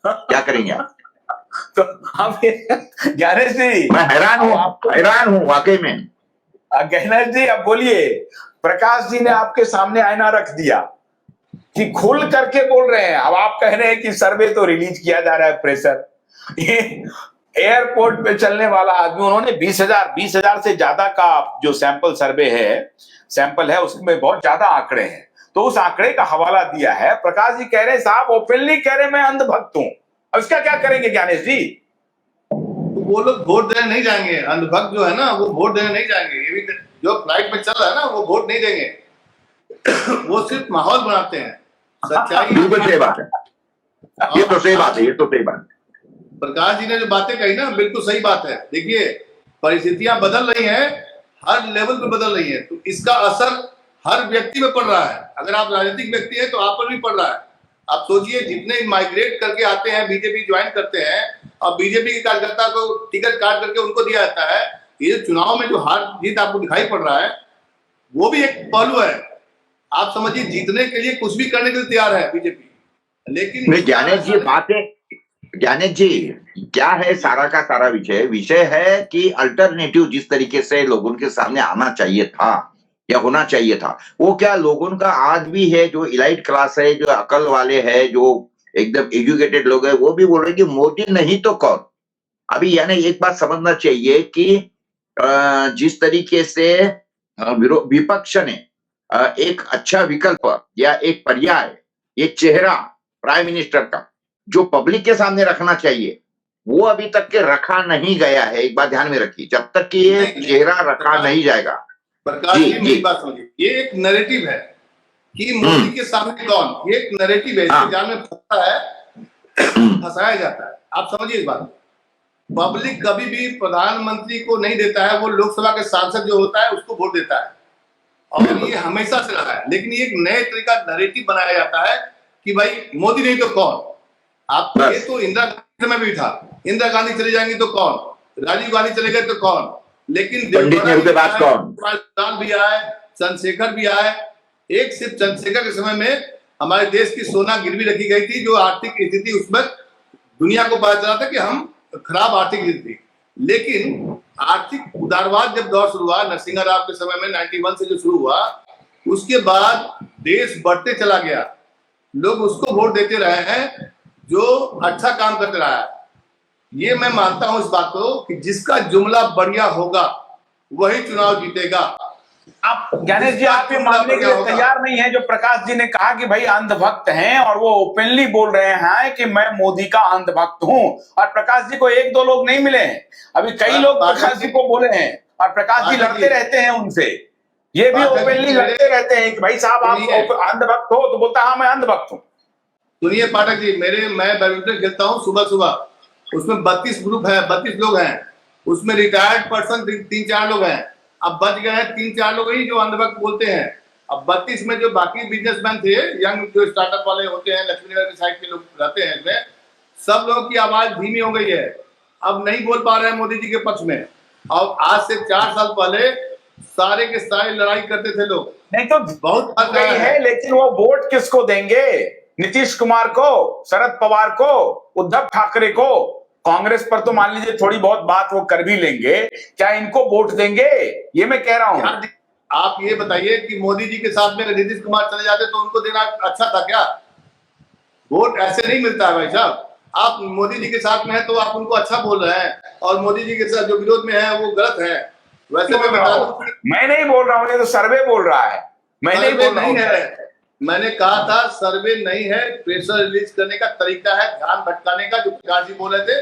क्या करेंगे आप? तो हम ज्ञानेश जी, मैं हैरान हूँ वाकई में। ज्ञानेश जी अब बोलिए, प्रकाश जी ने आपके सामने आईना रख दिया कि खुल करके बोल रहे हैं, अब आप कह रहे हैं कि सर्वे तो रिलीज किया जा रहा है प्रेशर। ये एयरपोर्ट पे चलने वाला आदमी, उन्होंने 20,000 से ज्यादा का जो सैंपल है उसमें बहुत ज्यादा आंकड़े हैं, तो उस आंकड़े का हवाला दिया है। प्रकाश जी कह रहे हैं, साहब ओपनली कह रहे हैं मैं अंधभक्त हूं। अब इसका क्या करेंगे ज्ञानेश जी? तो वो लोग वोट देने नहीं जाएंगे, अंधभक्त जो है ना वो वोट देने नहीं जाएंगे। ये भी जो फ्लाइट में चल रहा है ना वो वोट नहीं देंगे। वो सिर्फ माहौल बनाते हैं। सच्चाई बिल्कुल सही बात है, ये तो सही बात है। प्रकाश जी ने जो बातें कही ना बिल्कुल सही बात है। देखिए परिस्थितियां बदल रही हैं, हर लेवल पे बदल रही है, तो इसका असर हर व्यक्ति में पड़ रहा है। अगर आप राजनीतिक व्यक्ति हैं तो आप पर भी पड़ रहा है। आप सोचिए जितने माइग्रेट करके आते हैं बीजेपी ज्वाइन करते हैं और बीजेपी के कार्यकर्ता को टिकट काट करके उनको दिया जाता है। ये चुनाव में जो हार जीत आपको दिखाई पड़ रहा है वो भी एक पहलू है। आप समझिए जीतने के लिए कुछ भी करने के लिए तैयार है बीजेपी, लेकिन ज्ञानेश जी क्या है सारा का सारा विषय है कि अल्टरनेटिव जिस तरीके से लोगों के सामने आना चाहिए था या होना चाहिए था, वो क्या लोगों का आज भी है। जो इलाइट क्लास है, जो अकल वाले है, जो एकदम एजुकेटेड लोग है, वो भी बोल रहे कि मोदी नहीं तो कौन। अभी यानी एक बात समझना चाहिए कि जिस तरीके से विपक्ष ने एक अच्छा विकल्प या एक पर्याय, एक चेहरा प्राइम मिनिस्टर का जो पब्लिक के सामने रखना चाहिए, वो अभी तक के रखा नहीं गया है। एक बात ध्यान में रखिए, जब तक कि ये चेहरा रखा नहीं जाएगा। प्रकाश जी मेरी बात समझिए, ये एक नैरेटिव है कि मोदी के सामने कौन, ये एक नैरेटिव है, इसके जाल में फंसाया जाता है। आप समझिए इस बात, पब्लिक कभी भी प्रधानमंत्री को नहीं देता है, वो लोकसभा के सांसद जो होता है उसको वोट देता है, और ये हमेशा से रहा है। लेकिन ये एक नए तरीका नैरेटिव बनाया जाता है कि भाई मोदी नहीं तो कौन। आप ये तो इंदिरा गांधी में भी था, इंदिरा गांधी चले जाएंगे तो कौन, राजीव गांधी चले गए तो कौन, लेकिन देवगौड़ा भी आए, चंद्रशेखर भी आए। एक सिर्फ चंद्रशेखर के समय में हमारे देश की सोना गिरवी रखी गई थी, जो आर्थिक स्थिति उसमें दुनिया को पता चला था कि हम खराब आर्थिक स्थिति थी। लेकिन आर्थिक उदारवाद जब दौर शुरू हुआ नरसिंह राव के समय में 91 से जो शुरू हुआ, उसके बाद देश बढ़ते चला गया। लोग उसको वोट देते रहे हैं जो अच्छा काम करते रहा है। ये मैं मानता हूं इस बात को कि जिसका जुमला बढ़िया होगा वही चुनाव जीतेगा। आप ज्ञानेश जी आप ये मानने के लिए तैयार नहीं है जो प्रकाश जी ने कहा कि भाई अंधभक्त हैं, और वो ओपनली बोल रहे हैं कि मैं मोदी का अंधभक्त हूं, और प्रकाश जी को एक दो लोग नहीं मिले हैं, अभी कई लोग प्रकाश जी को बोले हैं, और प्रकाश जी लड़ते रहते हैं उनसे। ये भी ओपनली लड़ते रहते हैं कि भाई साहब आप अंधभक्त हो, तो बोलता हाँ मैं अंधभक्त हूँ। सुनिए पाठक जी, मैं बैडमिंटन खेलता हूँ सुबह सुबह, उसमें 32 ग्रुप है, 32 लोग हैं, उसमें रिटायर्ड पर्सन 3-4 लोग हैं। अब बच गए हैं 3-4 लोग ही जो अंधभक्त बोलते हैं। अब 32 में जो बाकी बिजनेसमैन थे, यंग जो स्टार्टअप वाले होते हैं, लक्ष्मीनगर की साइड के लोग रहते हैं इसमें, सब लोगों की आवाज धीमी हो गई है, अब नहीं बोल पा रहे हैं मोदी जी के पक्ष में। और आज से 4 साल पहले सारे के सारे लड़ाई करते थे लोग। नहीं तो बहुत गई है, लेकिन वो वोट किसको देंगे? नीतीश कुमार को, शरद पवार को, उद्धव ठाकरे को? कांग्रेस पर तो मान लीजिए थोड़ी बहुत बात वो कर भी लेंगे, क्या इनको वोट देंगे? ये मैं कह रहा हूं। आप ये बताइए कि मोदी जी के साथ में नीतीश कुमार चले जाते तो उनको देना अच्छा था क्या? वोट ऐसे नहीं मिलता है भाई साहब। आप मोदी जी के साथ में है तो आप उनको अच्छा बोल रहे हैं, और मोदी जी के साथ जो विरोध में है वो गलत है। वैसे मैं बता दूं, मैं नहीं बोल रहा हूँ, ये तो सर्वे बोल रहा है, मैं नहीं बोल रहा हूँ। मैंने कहा था सर्वे नहीं है, प्रेशर रिलीज करने का तरीका है, ध्यान भटकाने का, जो प्रकाश जी बोल रहे थे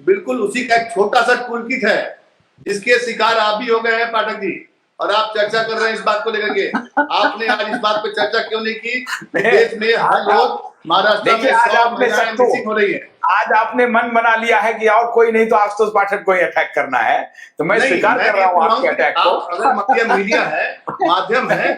बिल्कुल उसी का एक छोटा सा टूल किट है, जिसके शिकार आप भी हो गए हैं पाठक जी। और आप चर्चा कर रहे हैं इस बात को लेकर के। आपने आज इस बात पे चर्चा क्यों नहीं की? देश में हर रोज महाराष्ट्र में 100 महिलाएं मिसिंग हो रही है। आज आपने मन बना लिया है कि और कोई नहीं तो आशुतोष पाठक को ही अटैक करना है, तो मैं स्वीकार कर रहा हूँ आपके अटैक को। अगर मीडिया है, माध्यम है,